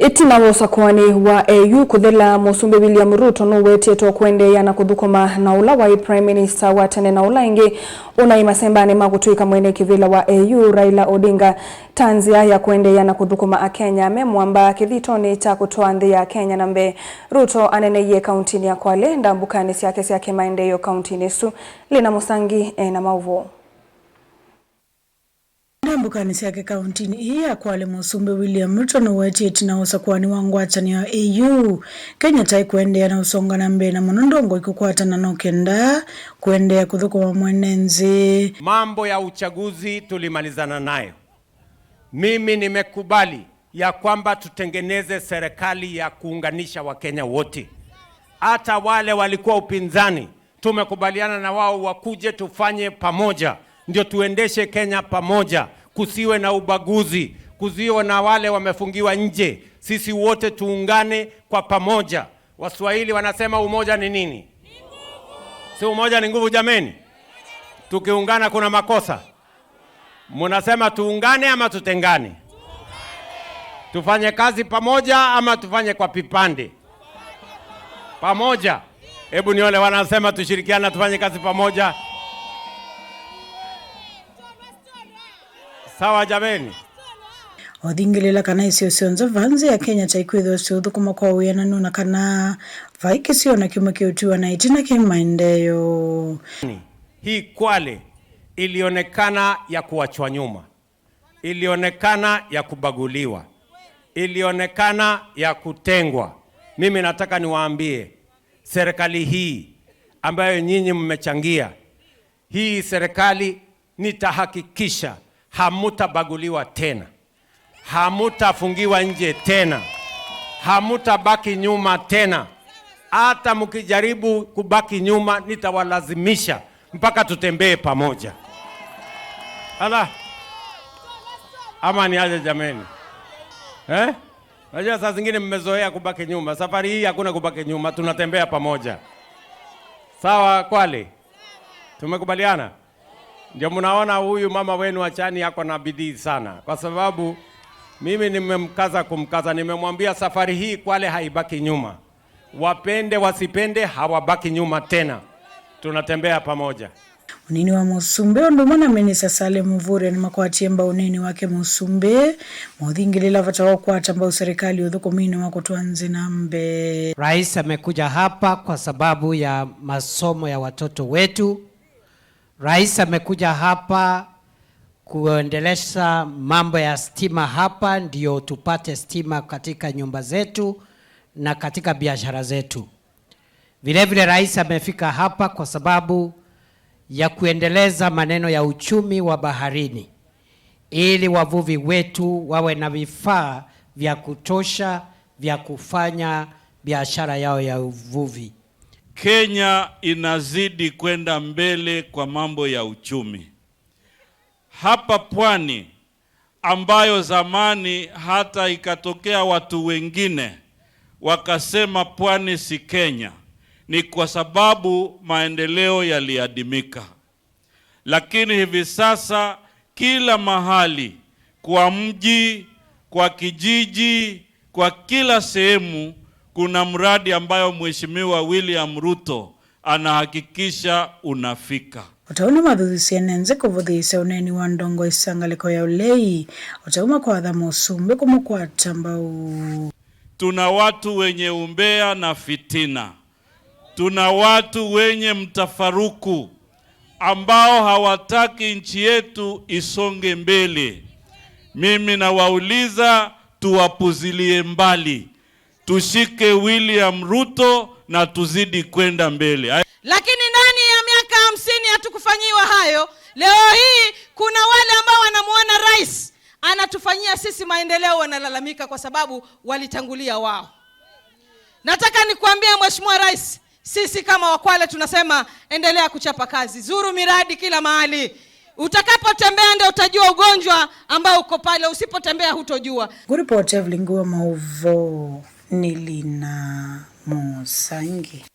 Itina wosakwani wa AU kuthela Musumbi William Ruto no wetieto kwendea na kuthukuma na ula wa Prime Minister wa tene na ula ingi una imasembani magutwika mwene kivila wa AU Raila Odinga tanzia ya kwendea na kuthukuma a Kenya memwamba kithitoni cha kutoa nthi ya Kenya nambe Ruto aneneye kauntini ya Kwale ndambukani siake maendeleo kauntini su Lina Musangi na mauvo. Ndambukani siake kauntini hii ya Kwale Musumbi William Ruto no wetieto na wosakwani wangwatani ya AU Kenya tai kwendea na usonga na mbe na monondongo ikukwatana no kenda kwendea kuthukuma mwenenzi. Mambo ya uchaguzi tulimalizana nayo. Mimi nimekubali ya kwamba tutengeneze serikali ya kuunganisha Wakenya wote. Hata wale walikuwa upinzani tumekubaliana na wao wakuje tufanye pamoja. Ndio tuendeshe Kenya pamoja, kusiwe na ubaguzi, kusiwe na wale wamefungiwa nje. Sisi wote tuungane kwa pamoja. Waswahili wanasema umoja ni nini? Ni nguvu. Si umoja ni nguvu jameni? Tukiungana kuna makosa. Munasema tuungane ama tutengane? Tufanye kazi pamoja ama tufanye kwa vipande? Pamoja. Hebu ni wale wanasema tushirikiana tufanye kazi pamoja. Sawa jameni. Odingilela kana isio sionzo vanzi ya Kenya taikwitho siudhu kwa uyana nuna kana vaiki sio na kima kiutiwa na itina kimaendeleo. Hii Kwale ilionekana ya kuachwa nyuma, ilionekana ya kubaguliwa, ilionekana ya kutengwa. Mimi nataka niwaambie serikali hii ambayo nyinyi mmechangia, hii serikali nitahakikisha hamutabaguliwa tena, hamutafungiwa nje tena, hamutabaki nyuma tena. Hata mkijaribu kubaki nyuma nitawalazimisha mpaka tutembee pamoja. Hala, ama ni aje jameni? Najua saa zingine mmezoea kubaki nyuma. Safari hii hakuna kubaki nyuma, tunatembea pamoja. Sawa Kwale? Tumekubaliana? Ndio mnaona huyu mama wenu Achani yako na bidii sana. Kwa sababu mimi kumkaza, nimemwambia safari hii Kwale haibaki nyuma. Wapende wasipende hawabaki nyuma tena. Tunatembea pamoja. Unini wa Musumbi ondumana Minister Salim Mvurya ni makwachemba unini wake Musumbi modhingilila vatawa kwa tamba serikali udhukumini wako tuanzi nambe. Rais amekuja hapa kwa sababu ya masomo ya watoto wetu. Rais amekuja hapa kuendelesha mambo ya stima hapa ndio tupate stima katika nyumba zetu na katika biashara zetu. Vile vile rais amefika hapa kwa sababu ya kuendeleza maneno ya uchumi wa baharini ili wavuvi wetu wawe na vifaa vya kutosha vya kufanya biashara yao ya uvuvi. Kenya inazidi kwenda mbele kwa mambo ya uchumi. Hapa pwani ambayo zamani hata ikatokea watu wengine wakasema pwani si Kenya, ni kwa sababu maendeleo yaliadimika. Lakini hivi sasa kila mahali, kwa mji, kwa kijiji, kwa kila sehemu kuna mradi ambayo Mheshimiwa William Ruto anahakikisha unafika. Utauna madhuzi nze kuvudhisa uneni wa ndongo isangaliko ya ulei. Utauma kwa adha Musumbi kumukwata mbau. Tuna watu wenye umbea na fitina. Tuna watu wenye mtafaruku ambao hawataki nchi yetu isonge mbele. Mimi nawauliza tuwapuzilie mbali. Tushike William Ruto na tuzidi kwenda mbele. Lakini ndani ya miaka 50 hatukufanyiwa hayo. Leo hii kuna wale ambao wanamuona rais anatufanyia sisi maendeleo wanalalamika kwa sababu walitangulia wao. Nataka nikuambie Mheshimiwa Rais, sisi kama Wakwale tunasema endelea kuchapa kazi. Zuru miradi kila mahali. Utakapotembea ndio utajua ugonjwa ambao uko pale, usipotembea hutojua. Guripo Evelyn Nguwa Mauvo ni Lina Musangi.